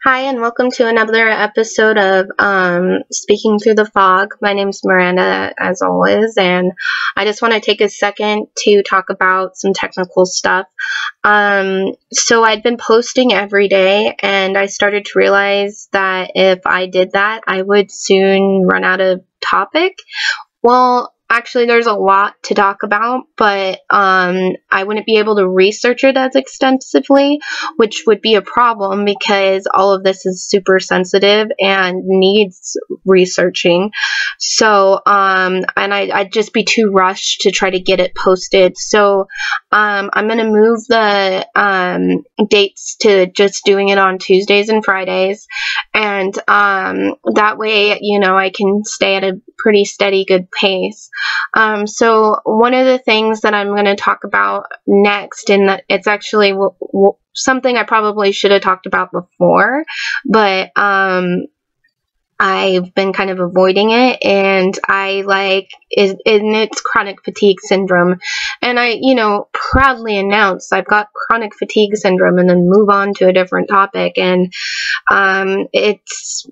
Hi, and welcome to another episode of Speaking Through the Fog. My name's Miranda, as always, and I just want to take a second to talk about some technical stuff. So I'd been posting every day, and I started to realize that if I did that, I would soon run out of topic. Well, actually, there's a lot to talk about, but I wouldn't be able to research it as extensively, which would be a problem because all of this is super sensitive and needs researching. So, and I'd just be too rushed to try to get it posted. So, I'm going to move the dates to just doing it on Tuesdays and Fridays. And that way, I can stay at a pretty steady, good pace. So one of the things that I'm going to talk about next, and that it's actually something I probably should have talked about before, but I've been kind of avoiding it, and it's chronic fatigue syndrome. And I, proudly announce I've got chronic fatigue syndrome and then move on to a different topic. And it's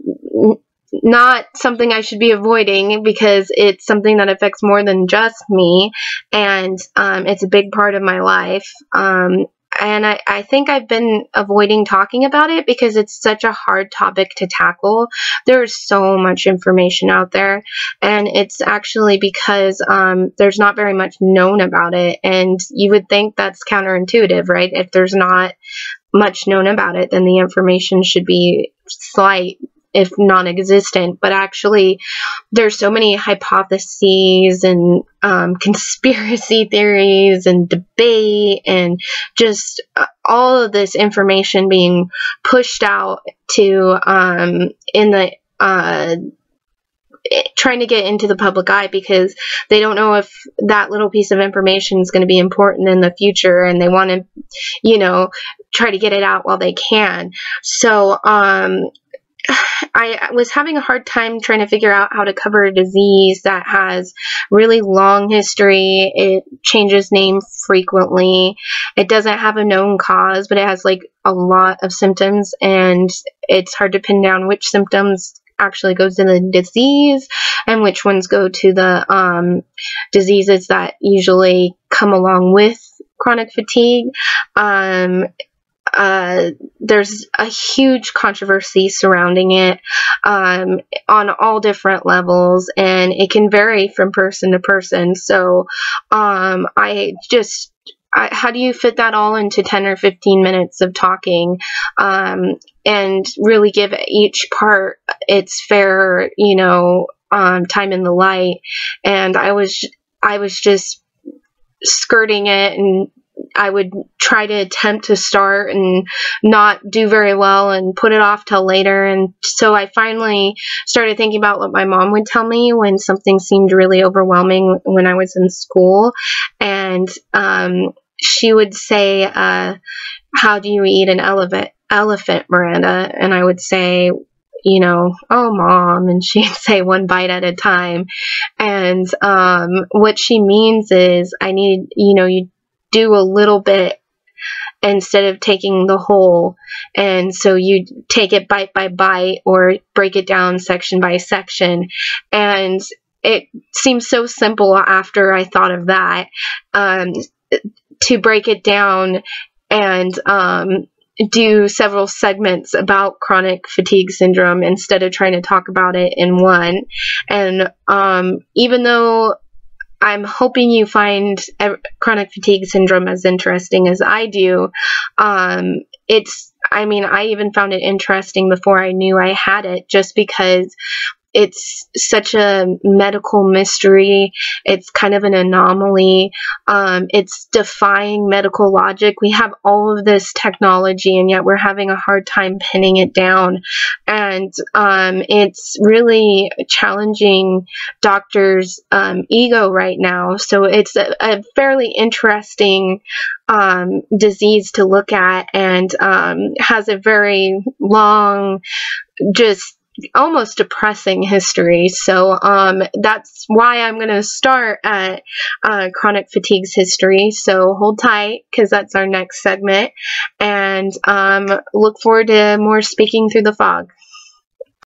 not something I should be avoiding because it's something that affects more than just me, and it's a big part of my life. And I think I've been avoiding talking about it because it's such a hard topic to tackle. There's so much information out there, and it's actually because there's not very much known about it. And you would think that's counterintuitive, right? If there's not much known about it, then the information should be slight, if non-existent. But actually, there's so many hypotheses and conspiracy theories and debate and just all of this information being pushed out to in the trying to get into the public eye because they don't know if that little piece of information is going to be important in the future, and they want to, try to get it out while they can. So, I was having a hard time trying to figure out how to cover a disease that has really long history. It changes name frequently. It doesn't have a known cause, but it has like a lot of symptoms, and it's hard to pin down which symptoms actually goes to the disease and which ones go to the diseases that usually come along with chronic fatigue. There's a huge controversy surrounding it on all different levels, and it can vary from person to person. So how do you fit that all into 10 or 15 minutes of talking and really give each part its fair, time in the light? And I was just skirting it, and I would try to attempt to start and not do very well and put it off till later. And so I finally started thinking about what my mom would tell me when something seemed really overwhelming when I was in school. And she would say, how do you eat an elephant, Miranda? And I would say, oh, Mom. And she'd say one bite at a time. And what she means is I need, you do a little bit instead of taking the whole. And so you take it bite by bite or break it down section by section. And it seems so simple after I thought of that, to break it down and do several segments about chronic fatigue syndrome instead of trying to talk about it in one. And even though I'm hoping you find chronic fatigue syndrome as interesting as I do. I even found it interesting before I knew I had it, just because it's such a medical mystery. It's kind of an anomaly. It's defying medical logic. We have all of this technology, and yet we're having a hard time pinning it down. And it's really challenging doctors' ego right now. So it's a fairly interesting disease to look at, and has a very long, just almost depressing history. So that's why I'm going to start at chronic fatigue's history. So hold tight, because that's our next segment, and look forward to more speaking through the fog.